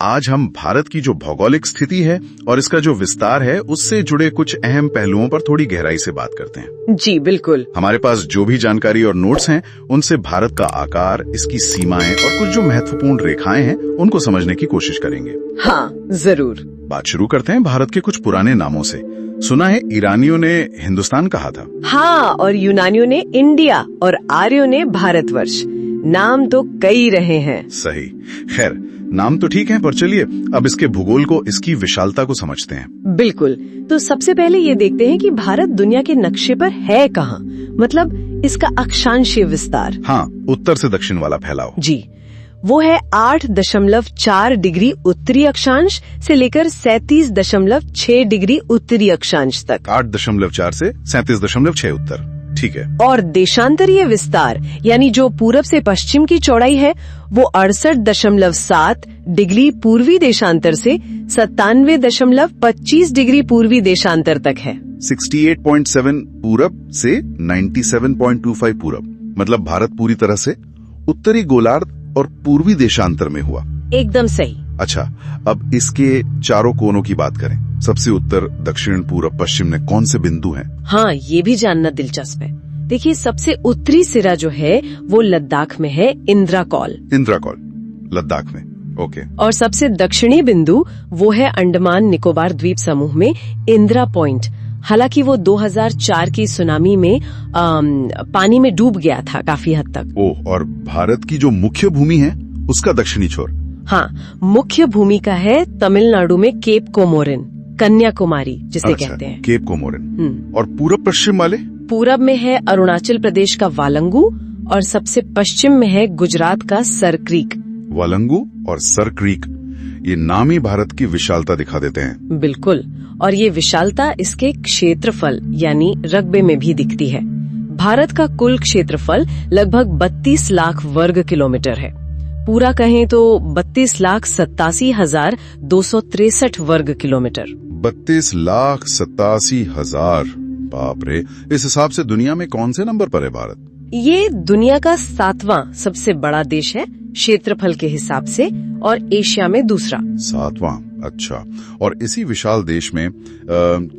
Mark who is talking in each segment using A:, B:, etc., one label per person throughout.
A: आज हम भारत की जो भौगोलिक स्थिति है और इसका जो विस्तार है उससे जुड़े कुछ अहम पहलुओं पर थोड़ी गहराई से बात करते हैं।
B: जी बिल्कुल।
A: हमारे पास जो भी जानकारी और नोट्स हैं उनसे भारत का आकार, इसकी सीमाएं और कुछ जो महत्वपूर्ण रेखाएं हैं उनको समझने की कोशिश करेंगे।
B: हाँ जरूर।
A: बात शुरू करते हैं भारत के कुछ पुराने नामों से। सुना है ईरानियों ने हिंदुस्तान कहा था।
B: हाँ, और यूनानियों ने इंडिया और आर्यों ने भारतवर्ष। नाम तो कई रहे हैं।
A: सही। खैर, नाम तो ठीक है, पर चलिए अब इसके भूगोल को, इसकी विशालता को समझते हैं।
B: बिल्कुल। तो सबसे पहले ये देखते हैं कि भारत दुनिया के नक्शे पर है कहाँ, मतलब इसका अक्षांशीय विस्तार।
A: हाँ, उत्तर से दक्षिण वाला फैलाव।
B: जी, वो है 8.4 डिग्री उत्तरी अक्षांश से लेकर 37.6 डिग्री उत्तरी अक्षांश तक।
A: 8.4 से 37.6 उत्तर। ठीक है।
B: और देशांतरीय विस्तार यानी जो पूरब से पश्चिम की चौड़ाई है वो 68.7 डिग्री पूर्वी देशांतर से 97.25 डिग्री पूर्वी देशांतर तक है।
A: 68.7 पूरब से 97.25 पूरब, मतलब भारत पूरी तरह से उत्तरी गोलार्ध और पूर्वी देशांतर में हुआ।
B: एकदम सही।
A: अच्छा, अब इसके चारों कोनों की बात करें। सबसे उत्तर, दक्षिण, पूरब, पश्चिम में कौन से बिंदु हैं?
B: हाँ, ये भी जानना दिलचस्प है। देखिए, सबसे उत्तरी सिरा जो है वो लद्दाख में है, इंद्राकौल।
A: इंद्राकौल लद्दाख में, ओके।
B: और सबसे दक्षिणी बिंदु वो है अंडमान निकोबार द्वीप समूह में इंदिरा पॉइंट। हालांकि वो 2004 की सुनामी में पानी में डूब गया था काफी हद तक।
A: ओह, और भारत की जो मुख्य भूमि है उसका दक्षिणी छोर?
B: हाँ, मुख्य भूमि का है तमिलनाडु में केप कोमोरिन, कन्याकुमारी जिसे कहते हैं।
A: Cape Comorin. और पूरब पश्चिम वाले?
B: पूरब में है अरुणाचल प्रदेश का वालंगू और सबसे पश्चिम में है गुजरात का सर क्रीक।
A: वालंगू और सर क्रीक, ये नाम ही भारत की विशालता दिखा देते हैं।
B: बिल्कुल, और ये विशालता इसके क्षेत्रफल यानी रकबे में भी दिखती है। भारत का कुल क्षेत्रफल लगभग 32 लाख वर्ग किलोमीटर है। पूरा कहें तो 32,87,263 वर्ग किलोमीटर।
A: 32,87,000। बाप रे, इस हिसाब से दुनिया में कौन से नंबर पर है भारत?
B: ये दुनिया का 7वां सबसे बड़ा देश है क्षेत्रफल के हिसाब से और एशिया में दूसरा।
A: 7वां, अच्छा। और इसी विशाल देश में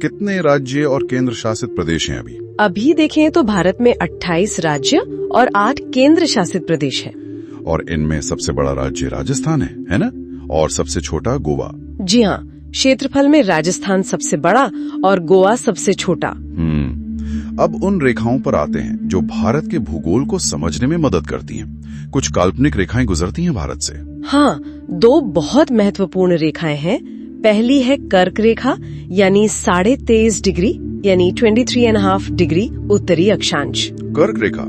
A: कितने राज्य और केंद्र शासित प्रदेश हैं अभी?
B: अभी देखें तो भारत में 28 राज्य और 8 केंद्र शासित प्रदेश है।
A: और इनमें सबसे बड़ा राज्य राजस्थान है ना? और सबसे छोटा गोवा।
B: जी हाँ, क्षेत्रफल में राजस्थान सबसे बड़ा और गोवा सबसे छोटा।
A: अब उन रेखाओं पर आते हैं जो भारत के भूगोल को समझने में मदद करती हैं। कुछ काल्पनिक रेखाएं गुजरती हैं भारत से।
B: हाँ, 2 बहुत महत्वपूर्ण रेखाएं हैं। पहली है कर्क रेखा यानी 23.5 डिग्री यानी 23.5 डिग्री उत्तरी अक्षांश।
A: कर्क रेखा,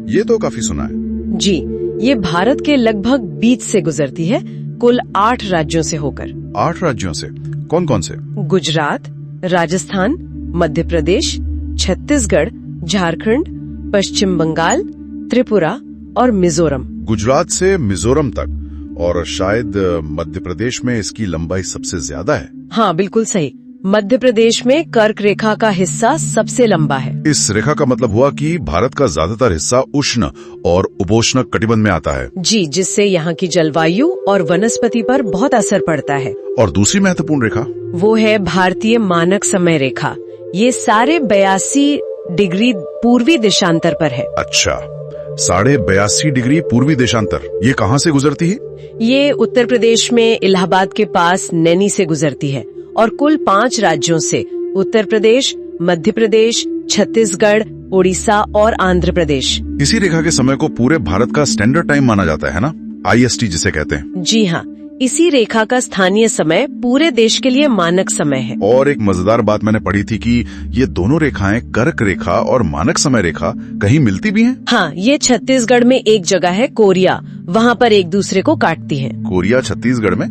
A: ये तो काफी सुना है।
B: जी, ये भारत के लगभग बीच से गुजरती है, कुल 8 राज्यों से होकर।
A: 8 राज्यों से? कौन कौन से?
B: गुजरात, राजस्थान, मध्य प्रदेश, छत्तीसगढ़, झारखंड, पश्चिम बंगाल, त्रिपुरा और मिजोरम।
A: गुजरात से मिजोरम तक, और शायद मध्य प्रदेश में इसकी लंबाई सबसे ज्यादा है।
B: हाँ बिल्कुल सही, मध्य प्रदेश में कर्क रेखा का हिस्सा सबसे लंबा है।
A: इस रेखा का मतलब हुआ कि भारत का ज्यादातर हिस्सा उष्ण और उपोष्ण कटिबंध में आता है। जी,
B: जिससे यहाँ की जलवायु और वनस्पति पर बहुत असर पड़ता है।
A: और दूसरी महत्वपूर्ण रेखा? वो
B: है भारतीय मानक समय रेखा। ये साढ़े 82 डिग्री पूर्वी देशांतर पर है।
A: अच्छा, 82.5 डिग्री पूर्वी देशांतर, ये कहाँ से गुजरती है?
B: ये उत्तर प्रदेश में इलाहाबाद के पास नैनी से गुजरती है और कुल 5 राज्यों से, उत्तर प्रदेश, मध्य प्रदेश, छत्तीसगढ़, उड़ीसा और आंध्र प्रदेश।
A: इसी रेखा के समय को पूरे भारत का स्टैंडर्ड टाइम माना जाता है ना, IST जिसे कहते हैं।
B: जी हाँ, इसी रेखा का स्थानीय समय पूरे देश के लिए मानक समय है।
A: और एक मजेदार बात मैंने पढ़ी थी कि ये दोनों रेखाएं, कर्क रेखा और मानक समय रेखा, कहीं मिलती भी हैं।
B: हाँ, ये छत्तीसगढ़ में एक जगह है कोरिया, वहाँ पर एक दूसरे को काटती हैं।
A: कोरिया छत्तीसगढ़ में?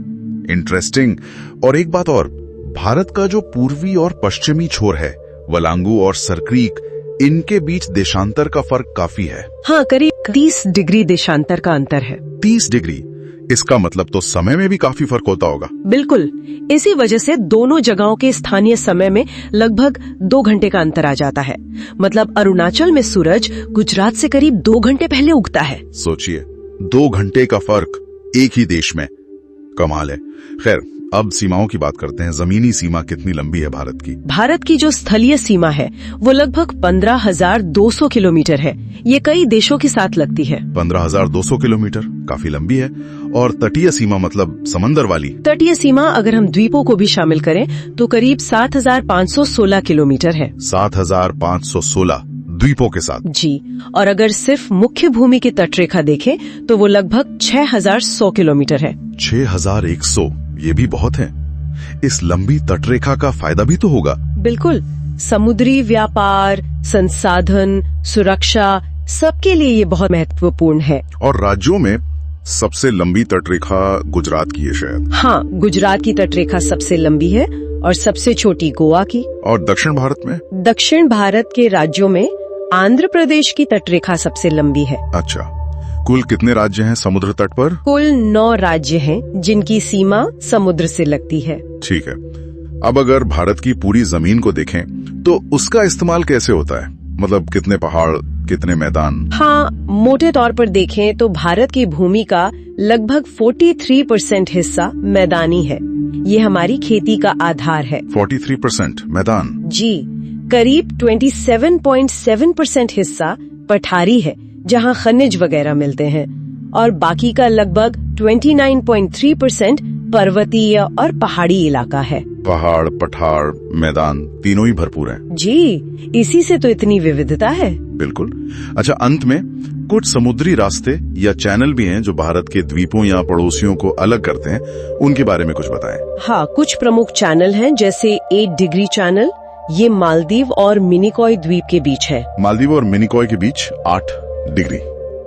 A: इंटरेस्टिंग। और एक बात और, भारत का जो पूर्वी और पश्चिमी छोर है, वलांगू और सरक्रीक, इनके बीच देशांतर का फर्क काफी है।
B: हाँ, करीब 30 डिग्री देशांतर का अंतर है।
A: 30 डिग्री? इसका मतलब तो समय में भी काफी फर्क होता होगा।
B: बिल्कुल, इसी वजह से दोनों जगहों के स्थानीय समय में लगभग 2 घंटे का अंतर आ जाता है। मतलब अरुणाचल में सूरज गुजरात से करीब 2 घंटे पहले उगता है।
A: सोचिए, 2 घंटे का फर्क एक ही देश में। कमाल है। खैर, अब सीमाओं की बात करते हैं। जमीनी सीमा कितनी लंबी है भारत की?
B: भारत की जो स्थलीय सीमा है वो लगभग 15,200 किलोमीटर है। ये कई देशों के साथ लगती है।
A: 15,200 किलोमीटर काफी लंबी है। और तटीय सीमा मतलब समंदर वाली?
B: तटीय सीमा अगर हम द्वीपों को भी शामिल करें तो करीब 7,516 किलोमीटर है।
A: 7,516 द्वीपों के साथ?
B: जी। और अगर सिर्फ मुख्य भूमि की तटरेखा देखें तो वो लगभग 6,100 किलोमीटर है।
A: 6,100, ये भी बहुत है। इस लंबी तटरेखा का फायदा भी तो होगा?
B: बिल्कुल। समुद्री व्यापार, संसाधन, सुरक्षा, सबके लिए ये बहुत महत्वपूर्ण है।
A: और राज्यों में सबसे लंबी तटरेखा गुजरात की है शायद?
B: हाँ, गुजरात की तटरेखा सबसे लंबी है और सबसे छोटी गोवा की।
A: और दक्षिण भारत में?
B: दक्षिण भारत के राज्यों में आंध्र प्रदेश की तटरेखा सबसे लंबी है।
A: अच्छा, कुल कितने राज्य हैं समुद्र तट पर?
B: कुल 9 राज्य हैं जिनकी सीमा समुद्र से लगती है।
A: ठीक है। अब अगर भारत की पूरी जमीन को देखें तो उसका इस्तेमाल कैसे होता है? मतलब कितने पहाड़, कितने मैदान?
B: हाँ, मोटे तौर पर देखें तो भारत की भूमि का लगभग 43% हिस्सा मैदानी है। ये हमारी खेती का आधार है।
A: 43% मैदान? जी।
B: करीब 27.7% हिस्सा पठारी है जहाँ खनिज वगैरह मिलते हैं, और बाकी का लगभग 29.3% पर्वतीय और पहाड़ी इलाका है।
A: पहाड़, पठार, मैदान तीनों ही भरपूर हैं।
B: जी, इसी से तो इतनी विविधता है।
A: बिल्कुल। अच्छा, अंत में कुछ समुद्री रास्ते या चैनल भी हैं जो भारत के द्वीपों या पड़ोसियों को अलग करते हैं, उनके बारे में कुछ बताएं।
B: हाँ, कुछ प्रमुख चैनल हैं जैसे 8 डिग्री चैनल। ये मालदीव और मिनिकॉय द्वीप के बीच है।
A: मालदीव और मिनिकॉय के बीच 8 डिग्री,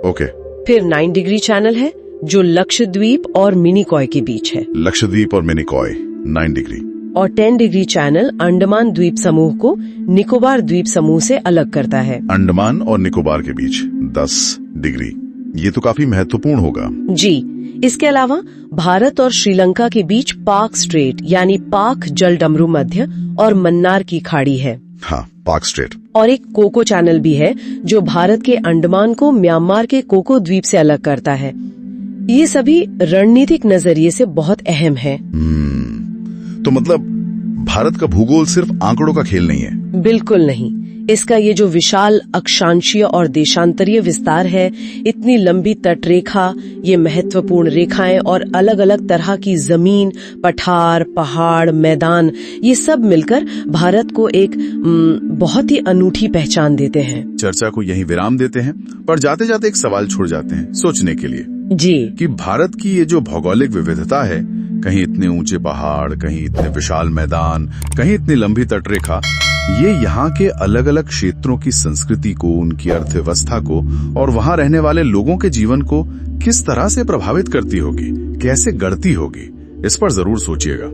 A: ओके।
B: फिर 9 डिग्री चैनल है जो लक्षद्वीप और मिनिकॉय के बीच है।
A: लक्षद्वीप और मिनिकॉय 9 डिग्री।
B: और 10 डिग्री चैनल अंडमान द्वीप समूह को निकोबार द्वीप समूह से अलग करता है।
A: अंडमान और निकोबार के बीच 10 डिग्री, ये तो काफी महत्वपूर्ण होगा।
B: जी। इसके अलावा भारत और श्रीलंका के बीच पाक स्ट्रेट यानी पाक जलडमरू मध्य और मन्नार की खाड़ी है।
A: हाँ, पाक स्ट्रेट।
B: और एक कोको चैनल भी है जो भारत के अंडमान को म्यांमार के कोको द्वीप से अलग करता है। ये सभी रणनीतिक नजरिए से बहुत अहम है।
A: तो मतलब भारत का भूगोल सिर्फ आंकड़ों का खेल नहीं है?
B: बिल्कुल नहीं। इसका ये जो विशाल अक्षांशीय और देशांतरीय विस्तार है, इतनी लंबी तटरेखा, ये महत्वपूर्ण रेखाएं और अलग अलग तरह की जमीन, पठार, पहाड़, मैदान, ये सब मिलकर भारत को एक बहुत ही अनूठी पहचान देते हैं।
A: चर्चा को यहीं विराम देते हैं, पर जाते जाते एक सवाल छोड़ जाते हैं सोचने के लिए।
B: जी। कि
A: भारत की ये जो भौगोलिक विविधता है, कहीं इतने ऊंचे पहाड़, कहीं इतने विशाल मैदान, कहीं इतनी लंबी तटरेखा, ये यहाँ के अलग अलग क्षेत्रों की संस्कृति को, उनकी अर्थव्यवस्था को और वहाँ रहने वाले लोगों के जीवन को किस तरह से प्रभावित करती होगी, कैसे गढ़ती होगी, इस पर जरूर सोचिएगा।